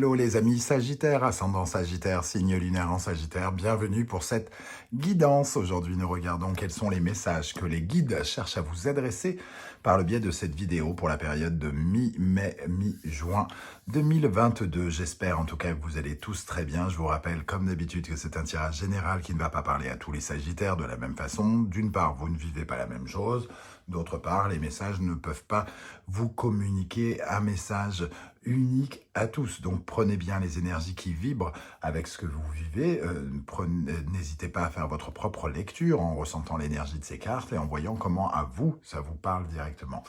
Hello les amis Sagittaire, ascendant Sagittaire, signe lunaire en Sagittaire, bienvenue pour cette guidance. Aujourd'hui nous regardons quels sont les messages que les guides cherchent à vous adresser par le biais de cette vidéo pour la période de mi-mai, mi-juin 2022. J'espère en tout cas que vous allez tous très bien. Je vous rappelle comme d'habitude que c'est un tirage général qui ne va pas parler à tous les Sagittaires de la même façon. D'une part, vous ne vivez pas la même chose. D'autre part, les messages ne peuvent pas vous communiquer un message unique à tous. Donc prenez bien les énergies qui vibrent avec ce que vous vivez. N'hésitez pas à faire votre propre lecture en ressentant l'énergie de ces cartes et en voyant comment à vous, ça vous parle directement.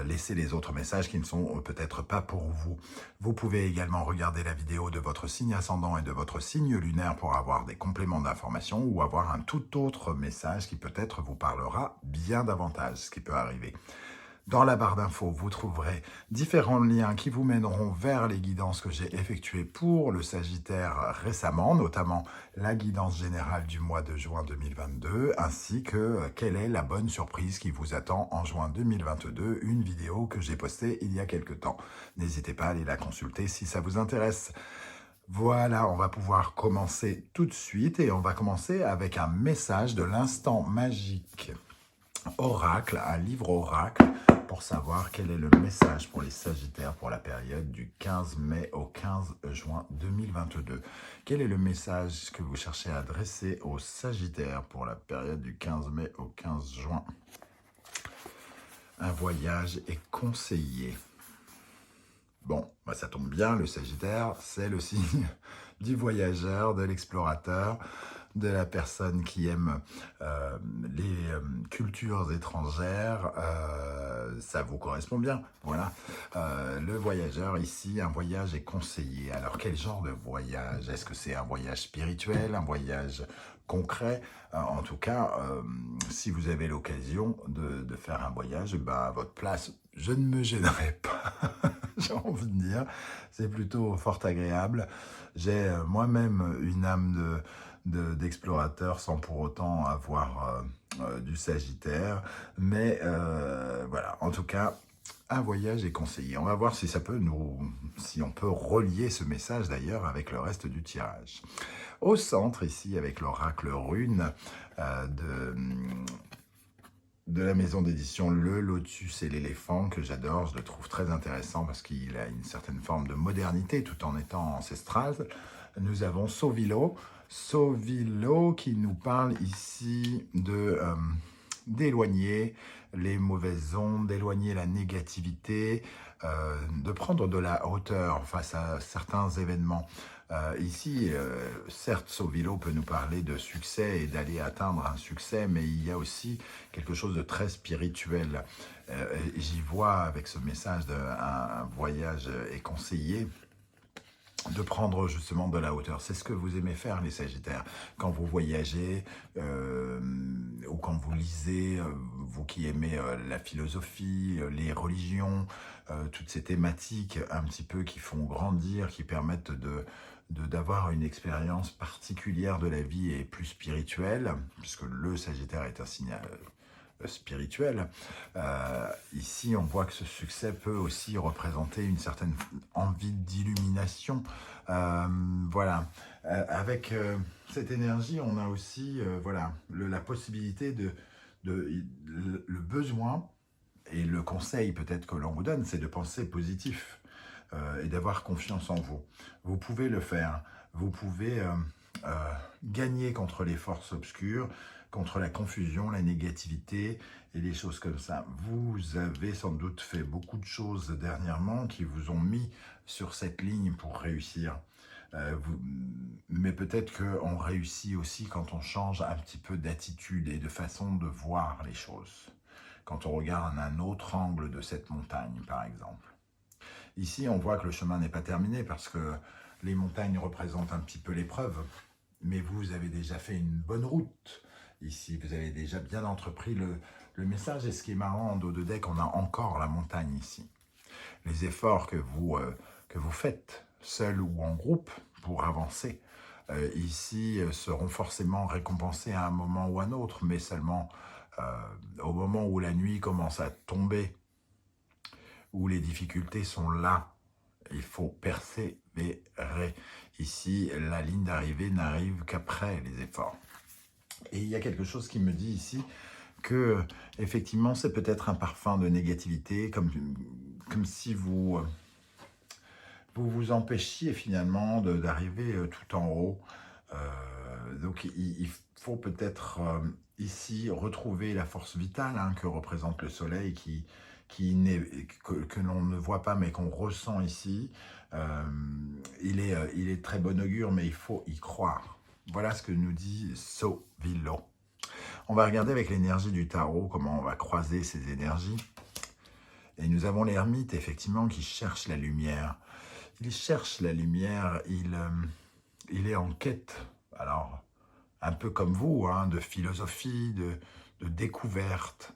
Laissez les autres messages qui ne sont peut-être pas pour vous. Vous pouvez également regarder la vidéo de votre signe ascendant et de votre signe lunaire pour avoir des compléments d'information ou avoir un tout autre message qui peut-être vous parlera bien davantage, ce qui peut arriver. Dans la barre d'infos, vous trouverez différents liens qui vous mèneront vers les guidances que j'ai effectuées pour le Sagittaire récemment, notamment la guidance générale du mois de juin 2022, ainsi que quelle est la bonne surprise qui vous attend en juin 2022, une vidéo que j'ai postée il y a quelques temps. N'hésitez pas à aller la consulter si ça vous intéresse. Voilà, on va pouvoir commencer tout de suite et on va commencer avec un message de l'instant magique oracle, un livre oracle, pour savoir quel est le message pour les Sagittaires pour la période du 15 mai au 15 juin 2022. Quel est le message que vous cherchez à adresser aux Sagittaires pour la période du 15 mai au 15 juin? Un voyage est conseillé. Bon, bah ça tombe bien, le Sagittaire, c'est le signe du voyageur, de l'explorateur, de la personne qui aime les cultures étrangères, ça vous correspond bien, voilà. Le voyageur ici, un voyage est conseillé. Alors quel genre de voyage? Est-ce que c'est un voyage spirituel, un voyage concret? En tout cas, si vous avez l'occasion de faire un voyage, à votre place, je ne me gênerai pas, j'ai envie de dire, c'est plutôt fort agréable. J'ai moi-même une âme d'explorateur sans pour autant avoir du Sagittaire, mais voilà, en tout cas, un voyage est conseillé. On va voir si ça peut si on peut relier ce message d'ailleurs avec le reste du tirage. Au centre ici, avec l'oracle rune de la maison d'édition Le Lotus et l'éléphant, que j'adore, je le trouve très intéressant parce qu'il a une certaine forme de modernité tout en étant ancestral. Nous avons Sauvilo qui nous parle ici d'éloigner les mauvaises ondes, d'éloigner la négativité, de prendre de la hauteur face à certains événements. Ici, certes, Sauvilo peut nous parler de succès et d'aller atteindre un succès, mais il y a aussi quelque chose de très spirituel. J'y vois avec ce message d'un voyage est conseillé, de prendre justement de la hauteur. C'est ce que vous aimez faire, les Sagittaires. Quand vous voyagez ou quand vous lisez, vous qui aimez la philosophie, les religions, toutes ces thématiques un petit peu qui font grandir, qui permettent d'avoir une expérience particulière de la vie et plus spirituelle, puisque le Sagittaire est un signe spirituel. Ici, on voit que ce succès peut aussi représenter une certaine envie d'illumination. Voilà. Avec cette énergie, on a aussi voilà, la possibilité le besoin et le conseil peut-être que l'on vous donne, c'est de penser positif et d'avoir confiance en vous. Vous pouvez le faire. Vous pouvez gagner contre les forces obscures, contre la confusion, la négativité et les choses comme ça. Vous avez sans doute fait beaucoup de choses dernièrement qui vous ont mis sur cette ligne pour réussir. Mais peut-être qu'on réussit aussi quand on change un petit peu d'attitude et de façon de voir les choses. Quand on regarde un autre angle de cette montagne, par exemple. Ici, on voit que le chemin n'est pas terminé parce que les montagnes représentent un petit peu l'épreuve. Mais vous avez déjà fait une bonne route. Ici, vous avez déjà bien entrepris le message. Et ce qui est marrant, en dos de deck, on a encore la montagne ici. Les efforts que vous faites, seul ou en groupe, pour avancer, ici, seront forcément récompensés à un moment ou à un autre, mais seulement au moment où la nuit commence à tomber, où les difficultés sont là. Il faut persévérer. verrez. Ici, la ligne d'arrivée n'arrive qu'après les efforts. Et il y a quelque chose qui me dit ici que, effectivement, c'est peut-être un parfum de négativité, comme si vous empêchiez finalement d'arriver tout en haut. Donc il faut peut-être ici retrouver la force vitale que représente le soleil que l'on ne voit pas mais qu'on ressent ici. Il est très bon augure, mais il faut y croire. Voilà ce que nous dit Sovilo. On va regarder avec l'énergie du tarot comment on va croiser ces énergies. Et nous avons l'ermite, effectivement, qui cherche la lumière. Il cherche la lumière, il est en quête, alors un peu comme vous, de philosophie, de découverte.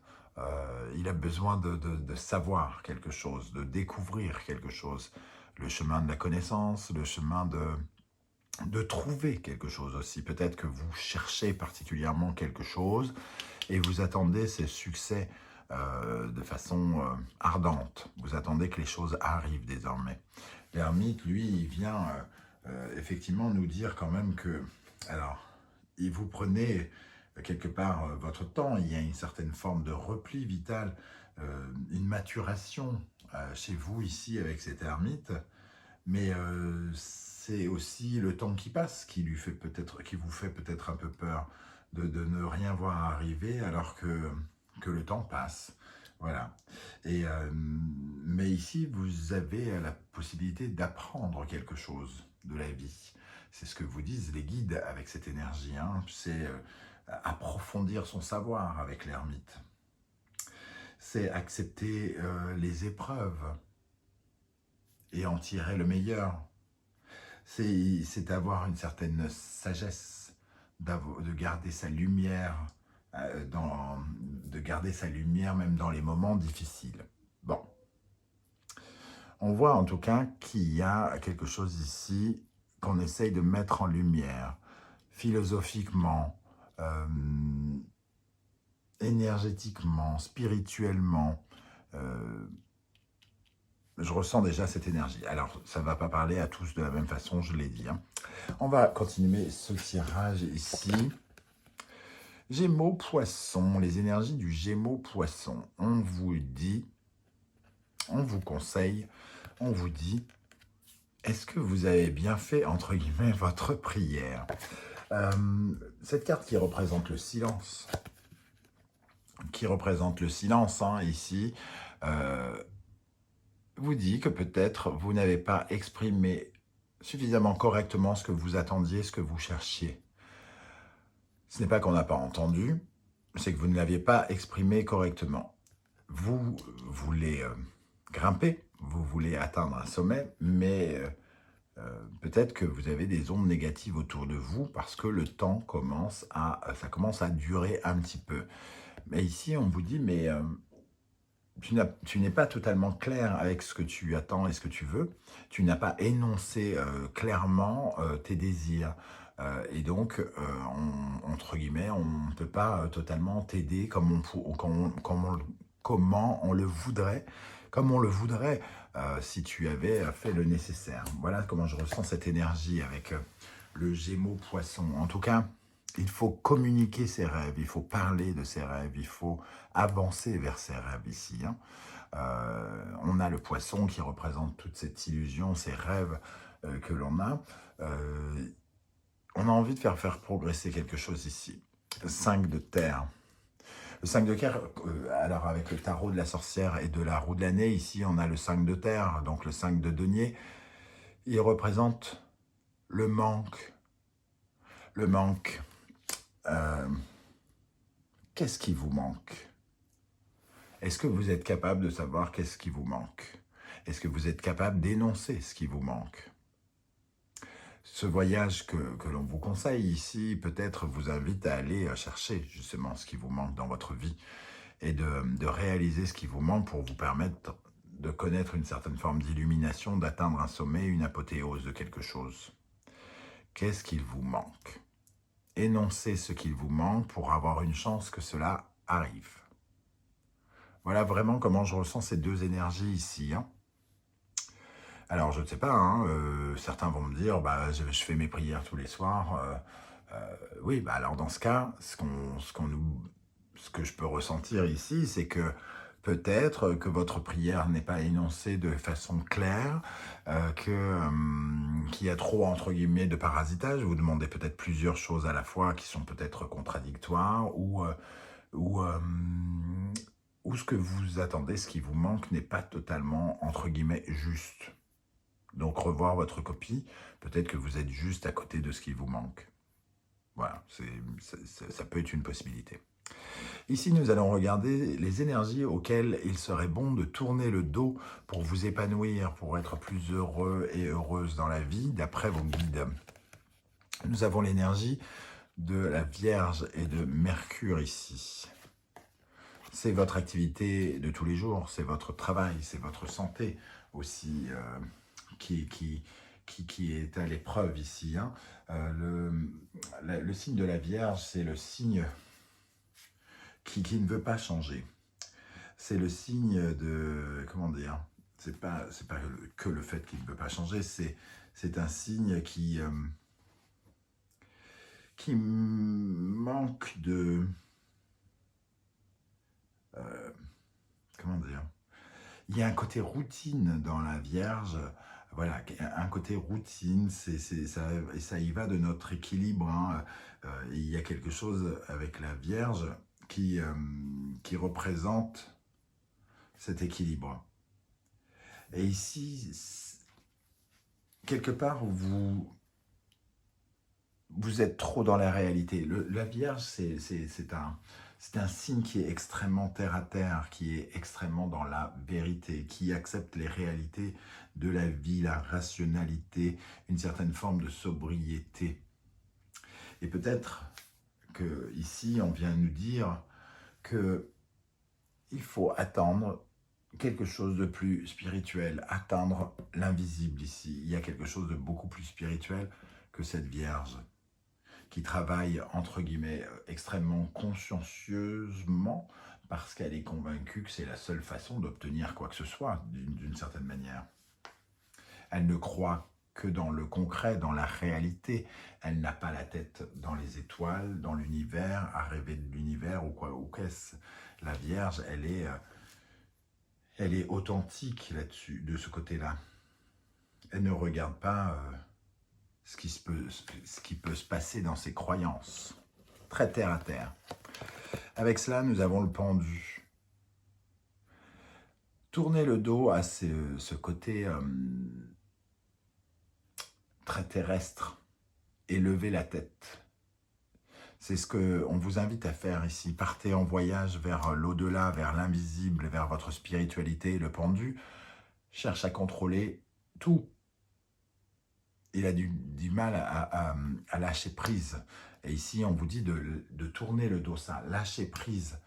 Il a besoin de savoir quelque chose, de découvrir quelque chose. Le chemin de la connaissance, le chemin de trouver quelque chose aussi. Peut-être que vous cherchez particulièrement quelque chose et vous attendez ces succès de façon ardente. Vous attendez que les choses arrivent désormais. L'ermite, lui, il vient effectivement nous dire quand même que, alors, vous prenez quelque part votre temps, il y a une certaine forme de repli vital, une maturation chez vous ici avec cet ermite, mais c'est aussi le temps qui passe qui vous fait peut-être un peu peur de ne rien voir arriver alors que le temps passe. Voilà. Mais ici, vous avez la possibilité d'apprendre quelque chose de la vie. C'est ce que vous disent les guides avec cette énergie. C'est approfondir son savoir avec l'ermite. C'est accepter les épreuves et en tirer le meilleur. C'est avoir une certaine sagesse, de garder sa lumière, de garder sa lumière même dans les moments difficiles. Bon. On voit en tout cas qu'il y a quelque chose ici qu'on essaye de mettre en lumière, philosophiquement, énergétiquement, spirituellement. Je ressens déjà cette énergie. Alors, ça ne va pas parler à tous de la même façon, je l'ai dit. On va continuer ce tirage ici. Gémeaux, Poisson, les énergies du Gémeaux, Poisson. On vous dit, on vous conseille, on vous dit, est-ce que vous avez bien fait, entre guillemets, votre prière? Cette carte qui représente le silence, ici, vous dit que peut-être vous n'avez pas exprimé suffisamment correctement ce que vous attendiez, ce que vous cherchiez. Ce n'est pas qu'on n'a pas entendu, c'est que vous ne l'aviez pas exprimé correctement. Vous voulez grimper, vous voulez atteindre un sommet, mais peut-être que vous avez des ondes négatives autour de vous parce que le temps commence à durer un petit peu. Mais ici, on vous dit, mais tu n'es pas totalement clair avec ce que tu attends et ce que tu veux. Tu n'as pas énoncé clairement tes désirs. Et donc, entre guillemets, on ne peut pas totalement t'aider comme on le voudrait, si tu avais fait le nécessaire. Voilà comment je ressens cette énergie avec le Gémeaux Poisson. En tout cas, il faut communiquer ses rêves, il faut parler de ses rêves, il faut avancer vers ses rêves ici. On a le Poisson qui représente toute cette illusion, ces rêves que l'on a. On a envie de faire progresser quelque chose ici. 5 de terre. Le 5 de terre, alors avec le tarot de la sorcière et de la roue de l'année, ici on a le 5 de terre, donc le 5 de denier. Il représente le manque. Le manque. Qu'est-ce qui vous manque? Est-ce que vous êtes capable de savoir qu'est-ce qui vous manque? Est-ce que vous êtes capable d'énoncer ce qui vous manque? Ce voyage que l'on vous conseille ici, peut-être vous invite à aller chercher justement ce qui vous manque dans votre vie et de réaliser ce qui vous manque pour vous permettre de connaître une certaine forme d'illumination, d'atteindre un sommet, une apothéose de quelque chose. Qu'est-ce qu'il vous manque? Énoncez ce qu'il vous manque pour avoir une chance que cela arrive. Voilà vraiment comment je ressens ces deux énergies ici. Alors, je ne sais pas, hein, certains vont me dire, bah, je fais mes prières tous les soirs. Oui, bah alors dans ce cas, ce que je peux ressentir ici, c'est que peut-être que votre prière n'est pas énoncée de façon claire, qu'il y a trop, entre guillemets, de parasitage. Vous demandez peut-être plusieurs choses à la fois qui sont peut-être contradictoires ou, euh, ou ce que vous attendez, ce qui vous manque, n'est pas totalement, entre guillemets, juste. Donc revoir votre copie, peut-être que vous êtes juste à côté de ce qui vous manque. Voilà, ça peut être une possibilité. Ici, nous allons regarder les énergies auxquelles il serait bon de tourner le dos pour vous épanouir, pour être plus heureux et heureuse dans la vie, d'après vos guides. Nous avons l'énergie de la Vierge et de Mercure ici. C'est votre activité de tous les jours, c'est votre travail, c'est votre santé aussi qui est à l'épreuve ici. Hein. Le signe de la Vierge, c'est le signe qui ne veut pas changer. C'est le signe de, comment dire, c'est pas que le fait qu'il ne veut pas changer, c'est un signe qui manque de, comment dire, il y a un côté routine dans la Vierge, voilà, un côté routine, et ça y va de notre équilibre. Hein. Il y a quelque chose avec la Vierge qui représente cet équilibre. Et ici, quelque part, vous êtes trop dans la réalité. La Vierge, c'est un signe qui est extrêmement terre à terre, qui est extrêmement dans la vérité, qui accepte les réalités de la vie, la rationalité, une certaine forme de sobriété. Et peut-être que ici, on vient nous dire que il faut attendre quelque chose de plus spirituel, atteindre l'invisible ici. Il y a quelque chose de beaucoup plus spirituel que cette Vierge qui travaille, entre guillemets, extrêmement consciencieusement parce qu'elle est convaincue que c'est la seule façon d'obtenir quoi que ce soit, d'une certaine manière. Elle ne croit que dans le concret, dans la réalité. Elle n'a pas la tête dans les étoiles, dans l'univers, à rêver de l'univers ou quoi, ou qu'est-ce. La Vierge, elle est authentique là-dessus, de ce côté-là. Elle ne regarde pas ce qui peut se passer dans ses croyances. Très terre à terre. Avec cela, nous avons le pendu. Tournez le dos à ce côté très terrestre et levez la tête. C'est ce qu'on vous invite à faire ici. Partez en voyage vers l'au-delà, vers l'invisible, vers votre spiritualité. Le pendu cherche à contrôler tout. Il a du mal à lâcher prise. Et ici, on vous dit de tourner le dos, ça, lâcher prise.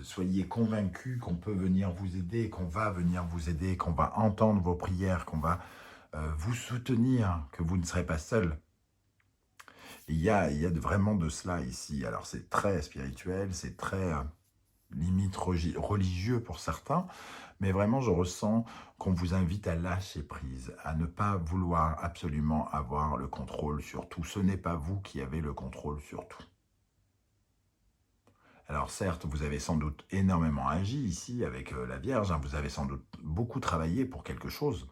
Soyez convaincus qu'on peut venir vous aider, qu'on va venir vous aider, qu'on va entendre vos prières, qu'on va vous soutenir, que vous ne serez pas seul. Il y a vraiment de cela ici. Alors c'est très spirituel, c'est très limite religieux pour certains, mais vraiment je ressens qu'on vous invite à lâcher prise, à ne pas vouloir absolument avoir le contrôle sur tout. Ce n'est pas vous qui avez le contrôle sur tout. Alors certes, vous avez sans doute énormément agi ici avec la Vierge, hein, vous avez sans doute beaucoup travaillé pour quelque chose,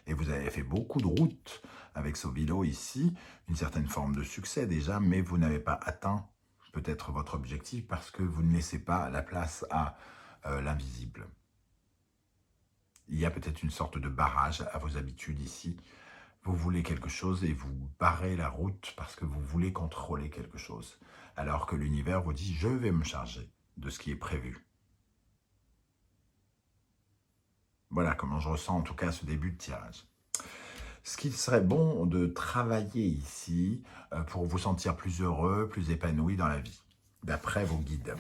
et vous avez fait beaucoup de routes avec Sovilo ici, une certaine forme de succès déjà, mais vous n'avez pas atteint peut-être votre objectif parce que vous ne laissez pas la place à l'invisible. Il y a peut-être une sorte de barrage à vos habitudes ici. Vous voulez quelque chose et vous barrez la route parce que vous voulez contrôler quelque chose. Alors que l'univers vous dit « je vais me charger de ce qui est prévu ». Voilà comment je ressens en tout cas ce début de tirage. Ce qu'il serait bon de travailler ici pour vous sentir plus heureux, plus épanoui dans la vie, d'après vos guides.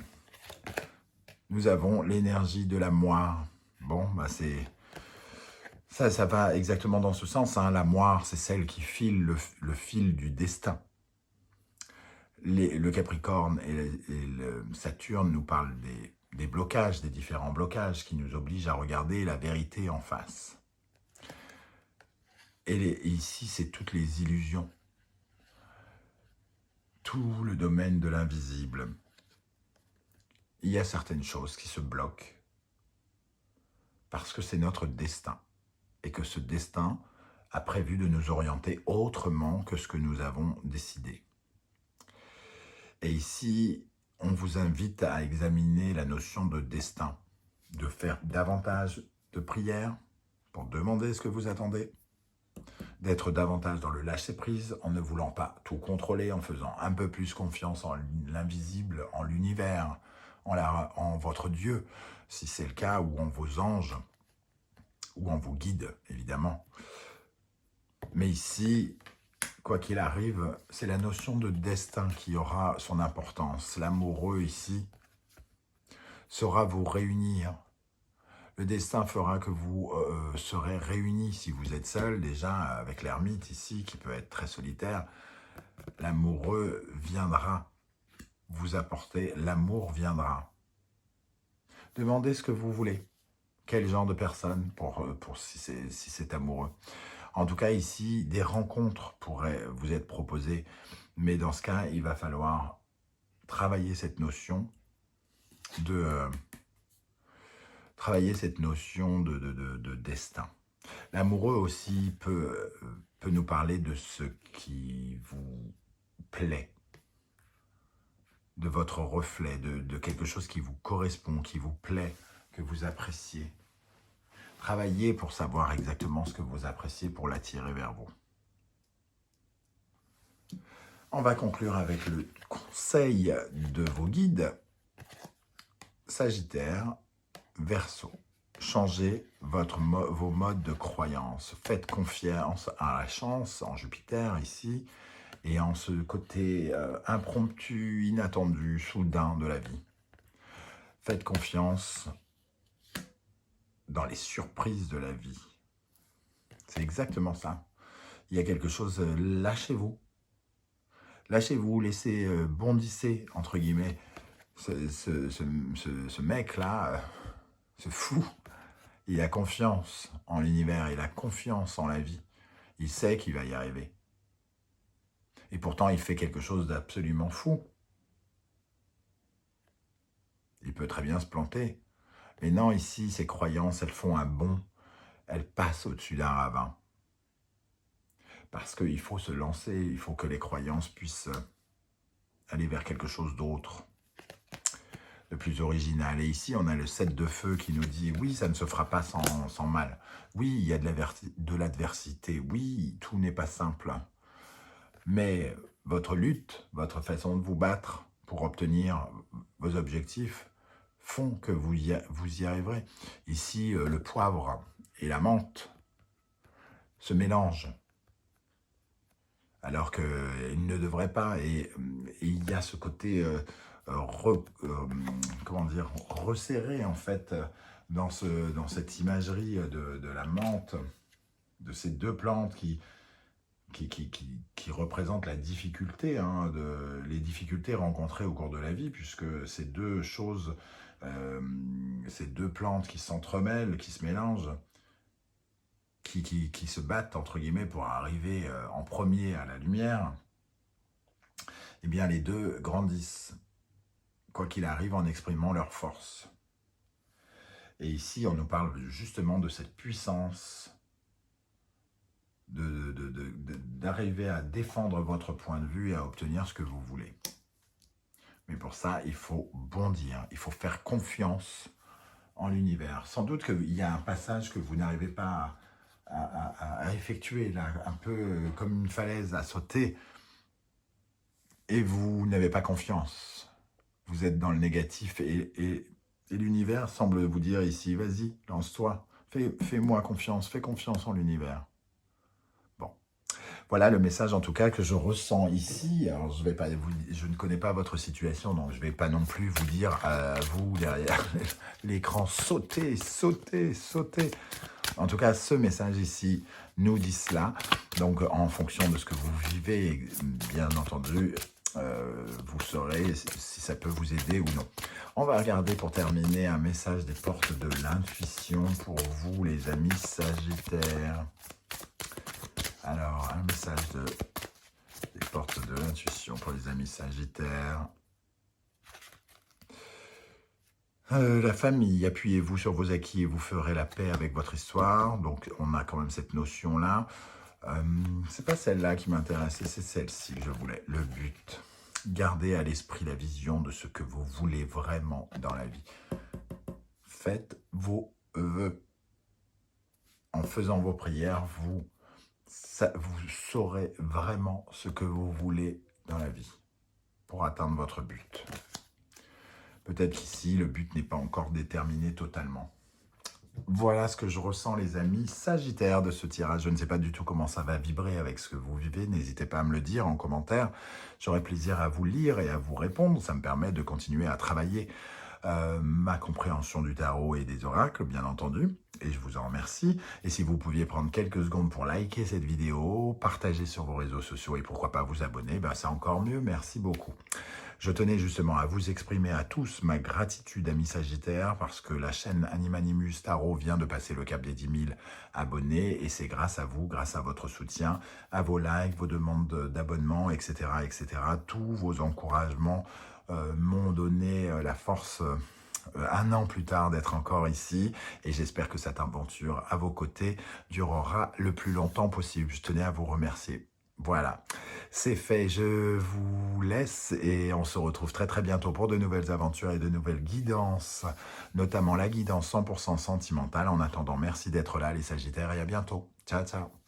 Nous avons l'énergie de la moire. Bon, bah c'est... Ça va exactement dans ce sens. Hein. La moire, c'est celle qui file le fil du destin. Le Capricorne et le Saturne nous parlent des blocages, des différents blocages qui nous obligent à regarder la vérité en face. Et ici, c'est toutes les illusions, tout le domaine de l'invisible. Il y a certaines choses qui se bloquent parce que c'est notre destin et que ce destin a prévu de nous orienter autrement que ce que nous avons décidé. Et ici, on vous invite à examiner la notion de destin, de faire davantage de prières pour demander ce que vous attendez, d'être davantage dans le lâcher-prise en ne voulant pas tout contrôler, en faisant un peu plus confiance en l'invisible, en l'univers, en votre Dieu, si c'est le cas, ou en vos anges, ou en vos guides, évidemment. Mais ici, quoi qu'il arrive, c'est la notion de destin qui aura son importance. L'amoureux ici saura vous réunir. Le destin fera que vous serez réunis si vous êtes seul, déjà avec l'ermite ici, qui peut être très solitaire. L'amoureux viendra vous apporter, l'amour viendra. Demandez ce que vous voulez. Quel genre de personne si c'est amoureux. En tout cas, ici, des rencontres pourraient vous être proposées. Mais dans ce cas, il va falloir travailler cette notion de destin. L'amoureux aussi peut nous parler de ce qui vous plaît, de votre reflet, de quelque chose qui vous correspond, qui vous plaît, que vous appréciez. Travaillez pour savoir exactement ce que vous appréciez pour l'attirer vers vous. On va conclure avec le conseil de vos guides. Sagittaire, Verseau. Changez vos modes de croyance. Faites confiance à la chance, en Jupiter ici, et en ce côté impromptu, inattendu, soudain de la vie. Faites confiance dans les surprises de la vie. C'est exactement ça. Il y a quelque chose, lâchez-vous. Lâchez-vous, laissez bondisser, entre guillemets, ce mec-là, ce fou. Il a confiance en l'univers, il a confiance en la vie. Il sait qu'il va y arriver. Et pourtant, il fait quelque chose d'absolument fou. Il peut très bien se planter. Mais non, ici, ces croyances, elles font un bond. Elles passent au-dessus d'un ravin. Parce qu'il faut se lancer, il faut que les croyances puissent aller vers quelque chose d'autre, de plus original. Et ici, on a le 7 de feu qui nous dit, oui, ça ne se fera pas sans mal. Oui, il y a de l'adversité. Oui, tout n'est pas simple. Mais votre lutte, votre façon de vous battre pour obtenir vos objectifs font que vous y arriverez. Ici, le poivre et la menthe se mélangent, alors qu'ils ne devraient pas. Et il y a ce côté, resserré, en fait, dans cette imagerie de la menthe, de ces deux plantes qui représentent la difficulté, les difficultés rencontrées au cours de la vie, puisque ces deux choses, ces deux plantes qui s'entremêlent, qui se mélangent, qui se battent, entre guillemets, pour arriver en premier à la lumière, eh bien les deux grandissent, quoi qu'il arrive, en exprimant leur force. Et ici, on nous parle justement de cette puissance, d'arriver à défendre votre point de vue et à obtenir ce que vous voulez. Mais pour ça, il faut bondir, il faut faire confiance en l'univers. Sans doute qu'il y a un passage que vous n'arrivez pas à effectuer, là, un peu comme une falaise à sauter, et vous n'avez pas confiance. Vous êtes dans le négatif, et l'univers semble vous dire ici, vas-y, lance-toi, fais-moi confiance, fais confiance en l'univers. Voilà le message en tout cas que je ressens ici. Alors je ne connais pas votre situation, donc je ne vais pas non plus vous dire à vous derrière l'écran, sautez, sautez, sautez. En tout cas, ce message ici nous dit cela. Donc en fonction de ce que vous vivez, bien entendu, vous saurez si ça peut vous aider ou non. On va regarder pour terminer un message des portes de l'intuition pour vous les amis sagittaires. Alors, un message des portes de l'intuition pour les amis Sagittaires. La famille, appuyez-vous sur vos acquis et vous ferez la paix avec votre histoire. Donc, on a quand même cette notion-là. C'est pas celle-là qui m'intéressait, c'est celle-ci que je voulais. Le but. Gardez à l'esprit la vision de ce que vous voulez vraiment dans la vie. Faites vos vœux. En faisant vos prières, vous saurez vraiment ce que vous voulez dans la vie pour atteindre votre but. Peut-être qu'ici, le but n'est pas encore déterminé totalement. Voilà ce que je ressens, les amis Sagittaires, de ce tirage. Je ne sais pas du tout comment ça va vibrer avec ce que vous vivez. N'hésitez pas à me le dire en commentaire. J'aurai plaisir à vous lire et à vous répondre. Ça me permet de continuer à travailler ma compréhension du tarot et des oracles, bien entendu. Et je vous en remercie. Et si vous pouviez prendre quelques secondes pour liker cette vidéo, partager sur vos réseaux sociaux et pourquoi pas vous abonner, ben c'est encore mieux. Merci beaucoup. Je tenais justement à vous exprimer à tous ma gratitude, amis Sagittaires, parce que la chaîne Animanimus Tarot vient de passer le cap des 10 000 abonnés, et c'est grâce à vous, grâce à votre soutien, à vos likes, vos demandes d'abonnement, etc., etc. Tous vos encouragements m'ont donné la force, un an plus tard, d'être encore ici, et j'espère que cette aventure à vos côtés durera le plus longtemps possible. Je tenais à vous remercier. Voilà, c'est fait, je vous laisse et on se retrouve très très bientôt pour de nouvelles aventures et de nouvelles guidances, notamment la guidance 100% sentimentale. En attendant, merci d'être là les Sagittaires et à bientôt. Ciao, ciao.